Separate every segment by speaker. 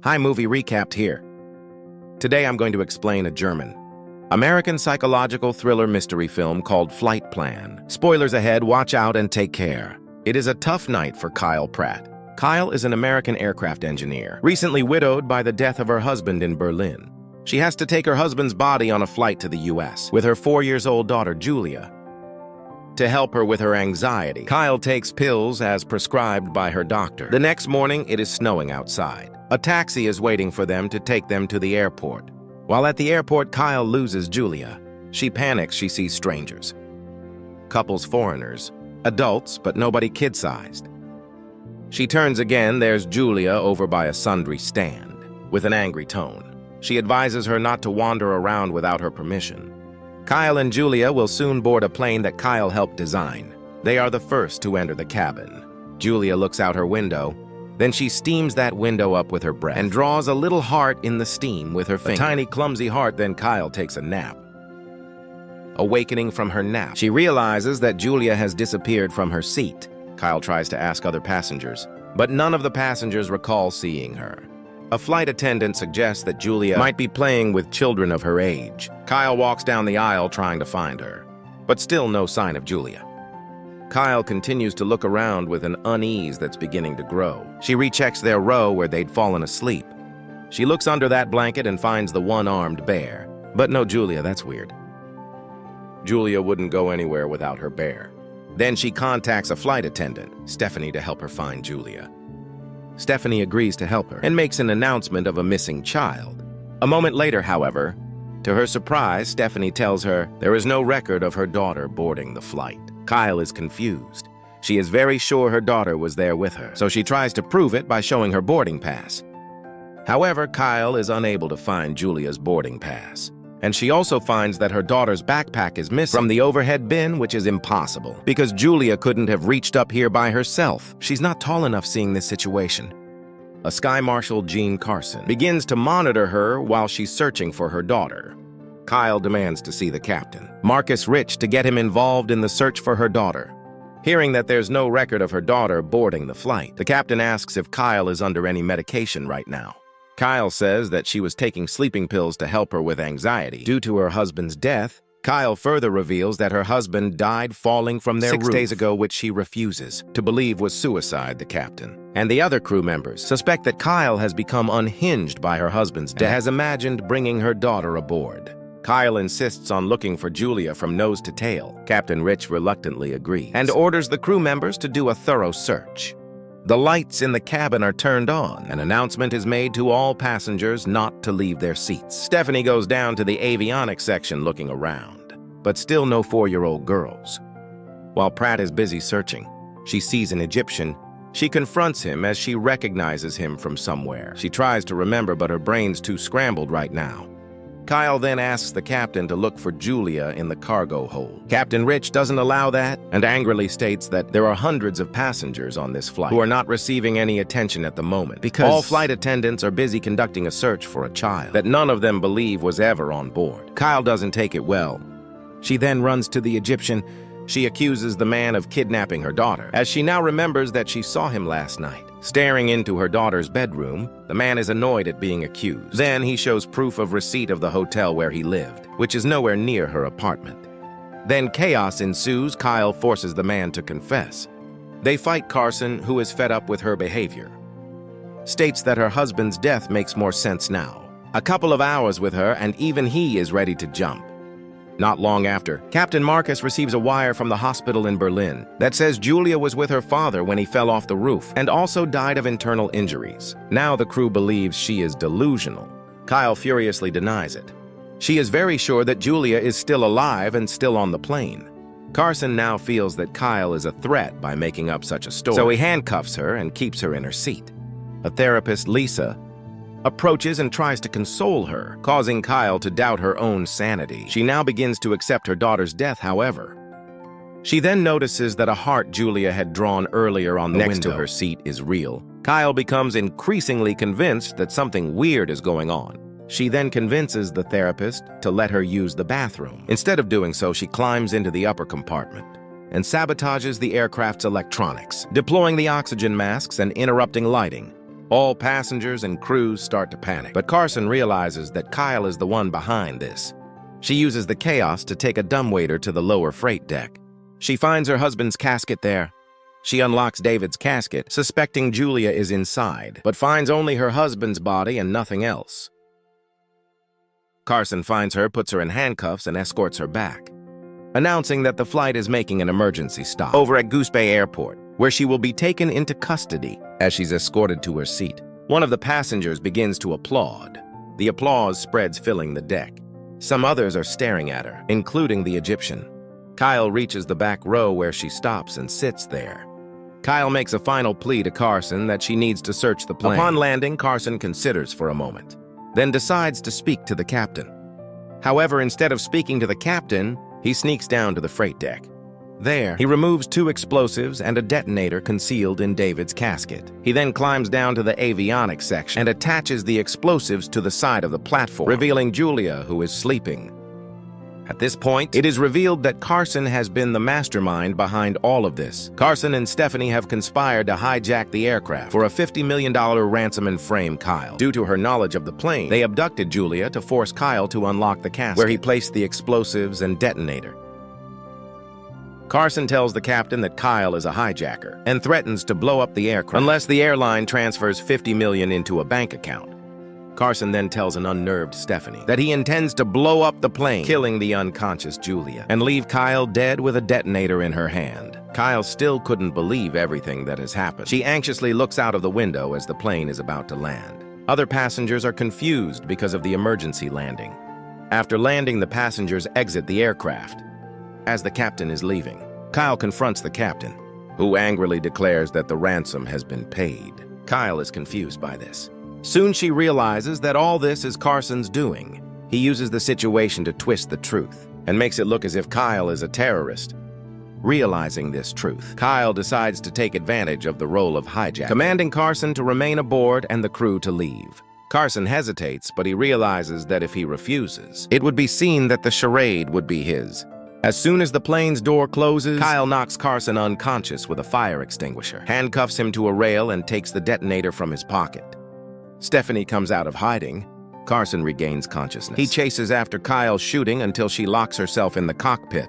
Speaker 1: Hi, movie recapped here. Today I'm going to explain a German American psychological thriller mystery film called Flight Plan. Spoilers ahead, watch out and take care. It is a tough night for Kyle Pratt. Kyle is an American aircraft engineer, recently widowed by the death of her husband in Berlin. She has to take her husband's body on a flight to the US with her 4-year-old daughter, Julia. To help her with her anxiety, Kyle takes pills as prescribed by her doctor. The next morning, it is snowing outside. A taxi is waiting for them to take them to the airport. While at the airport, Kyle loses Julia. She panics. She sees strangers. Couples, foreigners, adults, but nobody kid-sized. She turns again. There's Julia over by a sundry stand. With an angry tone, she advises her not to wander around without her permission. Kyle and Julia will soon board a plane that Kyle helped design. They are the first to enter the cabin. Julia looks out her window. Then she steams that window up with her breath and draws a little heart in the steam with her finger. A tiny, clumsy heart. Then Kyle takes a nap. Awakening from her nap, she realizes that Julia has disappeared from her seat. Kyle tries to ask other passengers, but none of the passengers recall seeing her. A flight attendant suggests that Julia might be playing with children of her age. Kyle walks down the aisle trying to find her, but still no sign of Julia. Kyle continues to look around with an unease that's beginning to grow. She rechecks their row where they'd fallen asleep. She looks under that blanket and finds the one-armed bear. But no Julia, that's weird. Julia wouldn't go anywhere without her bear. Then she contacts a flight attendant, Stephanie, to help her find Julia. Stephanie agrees to help her and makes an announcement of a missing child. A moment later, however, to her surprise, Stephanie tells her there is no record of her daughter boarding the flight. Kyle is confused. She is very sure her daughter was there with her, so she tries to prove it by showing her boarding pass. However, Kyle is unable to find Julia's boarding pass. And she also finds that her daughter's backpack is missing from the overhead bin, which is impossible, because Julia couldn't have reached up here by herself. She's not tall enough seeing this situation. A Sky Marshal, Jean Carson, begins to monitor her while she's searching for her daughter. Kyle demands to see the captain, Marcus Rich, to get him involved in the search for her daughter. Hearing that there's no record of her daughter boarding the flight, the captain asks if Kyle is under any medication right now. Kyle says that she was taking sleeping pills to help her with anxiety. Due to her husband's death, Kyle further reveals that her husband died falling from their roof 6 days ago, which she refuses to believe was suicide. The captain and the other crew members suspect that Kyle has become unhinged by her husband's death and has imagined bringing her daughter aboard. Kyle insists on looking for Julia from nose to tail. Captain Rich reluctantly agrees and orders the crew members to do a thorough search. The lights in the cabin are turned on. An announcement is made to all passengers not to leave their seats. Stephanie goes down to the avionics section looking around, but still no 4-year-old girls. While Pratt is busy searching, she sees an Egyptian. She confronts him as she recognizes him from somewhere. She tries to remember, but her brain's too scrambled right now. Kyle then asks the captain to look for Julia in the cargo hold. Captain Rich doesn't allow that and angrily states that there are hundreds of passengers on this flight who are not receiving any attention at the moment because all flight attendants are busy conducting a search for a child that none of them believe was ever on board. Kyle doesn't take it well. She then runs to the Egyptian. She accuses the man of kidnapping her daughter, as she now remembers that she saw him last night. Staring into her daughter's bedroom, the man is annoyed at being accused. Then he shows proof of receipt of the hotel where he lived, which is nowhere near her apartment. Then chaos ensues. Kyle forces the man to confess. They fight. Carson, who is fed up with her behavior, states that her husband's death makes more sense now. A couple of hours with her, and even he is ready to jump. Not long after, Captain Marcus receives a wire from the hospital in Berlin that says Julia was with her father when he fell off the roof and also died of internal injuries. Now the crew believes she is delusional. Kyle furiously denies it. She is very sure that Julia is still alive and still on the plane. Carson now feels that Kyle is a threat by making up such a story, so he handcuffs her and keeps her in her seat. A therapist, Lisa, approaches and tries to console her, causing Kyle to doubt her own sanity. She now begins to accept her daughter's death, however. She then notices that a heart Julia had drawn earlier on the window next to her seat is real. Kyle becomes increasingly convinced that something weird is going on. She then convinces the therapist to let her use the bathroom. Instead of doing so, she climbs into the upper compartment and sabotages the aircraft's electronics, deploying the oxygen masks and interrupting lighting. All passengers and crews start to panic, but Carson realizes that Kyle is the one behind this. She uses the chaos to take a dumbwaiter to the lower freight deck. She finds her husband's casket there. She unlocks David's casket, suspecting Julia is inside, but finds only her husband's body and nothing else. Carson finds her, puts her in handcuffs, and escorts her back, announcing that the flight is making an emergency stop over at Goose Bay Airport, where she will be taken into custody as she's escorted to her seat. One of the passengers begins to applaud. The applause spreads, filling the deck. Some others are staring at her, including the Egyptian. Kyle reaches the back row where she stops and sits there. Kyle makes a final plea to Carson that she needs to search the plane. Upon landing, Carson considers for a moment, then decides to speak to the captain. However, instead of speaking to the captain, he sneaks down to the freight deck. There, he removes 2 explosives and a detonator concealed in David's casket. He then climbs down to the avionics section and attaches the explosives to the side of the platform, revealing Julia, who is sleeping. At this point, it is revealed that Carson has been the mastermind behind all of this. Carson and Stephanie have conspired to hijack the aircraft for a $50 million ransom and frame Kyle. Due to her knowledge of the plane, they abducted Julia to force Kyle to unlock the casket, where he placed the explosives and detonator. Carson tells the captain that Kyle is a hijacker and threatens to blow up the aircraft unless the airline transfers $50 million into a bank account. Carson then tells an unnerved Stephanie that he intends to blow up the plane, killing the unconscious Julia, and leave Kyle dead with a detonator in her hand. Kyle still couldn't believe everything that has happened. She anxiously looks out of the window as the plane is about to land. Other passengers are confused because of the emergency landing. After landing, the passengers exit the aircraft. As the captain is leaving, Kyle confronts the captain, who angrily declares that the ransom has been paid. Kyle is confused by this. Soon she realizes that all this is Carson's doing. He uses the situation to twist the truth and makes it look as if Kyle is a terrorist. Realizing this truth, Kyle decides to take advantage of the role of hijacker, commanding Carson to remain aboard and the crew to leave. Carson hesitates, but he realizes that if he refuses, it would be seen that the charade would be his. As soon as the plane's door closes, Kyle knocks Carson unconscious with a fire extinguisher, handcuffs him to a rail, and takes the detonator from his pocket. Stephanie comes out of hiding. Carson regains consciousness. He chases after Kyle, shooting until she locks herself in the cockpit.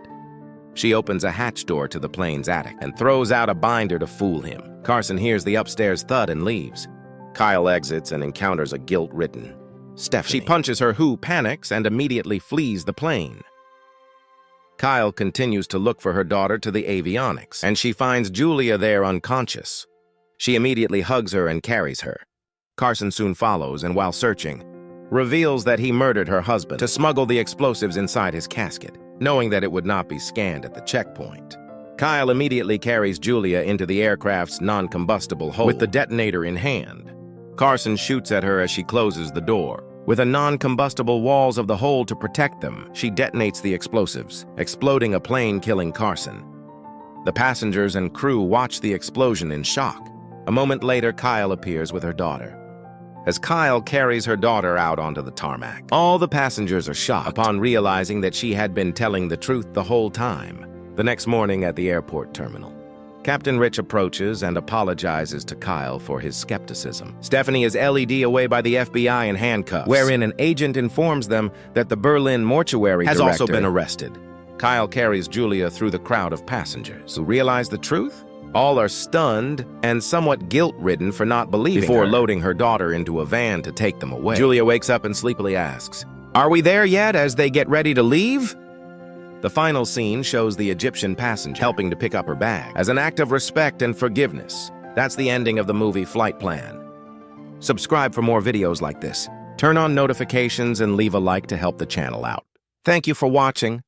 Speaker 1: She opens a hatch door to the plane's attic and throws out a binder to fool him. Carson hears the upstairs thud and leaves. Kyle exits and encounters a guilt-ridden Stephanie. She punches her, who panics and immediately flees the plane. Kyle continues to look for her daughter to the avionics, and she finds Julia there unconscious. She immediately hugs her and carries her. Carson soon follows, and while searching, reveals that he murdered her husband to smuggle the explosives inside his casket, knowing that it would not be scanned at the checkpoint. Kyle immediately carries Julia into the aircraft's non-combustible hold with the detonator in hand. Carson shoots at her as she closes the door. With the non-combustible walls of the hold to protect them, she detonates the explosives, exploding a plane, killing Carson. The passengers and crew watch the explosion in shock. A moment later, Kyle appears with her daughter. As Kyle carries her daughter out onto the tarmac, all the passengers are shocked upon realizing that she had been telling the truth the whole time. The next morning at the airport terminal, Captain Rich approaches and apologizes to Kyle for his skepticism. Stephanie is LED away by the FBI in handcuffs, wherein an agent informs them that the Berlin mortuary director has also been arrested. Kyle carries Julia through the crowd of passengers who realize the truth. All are stunned and somewhat guilt-ridden for not believing before loading her daughter into a van to take them away. Julia wakes up and sleepily asks, "Are we there yet?" as they get ready to leave. The final scene shows the Egyptian passenger helping to pick up her bag as an act of respect and forgiveness. That's the ending of the movie Flight Plan. Subscribe for more videos like this. Turn on notifications and leave a like to help the channel out. Thank you for watching.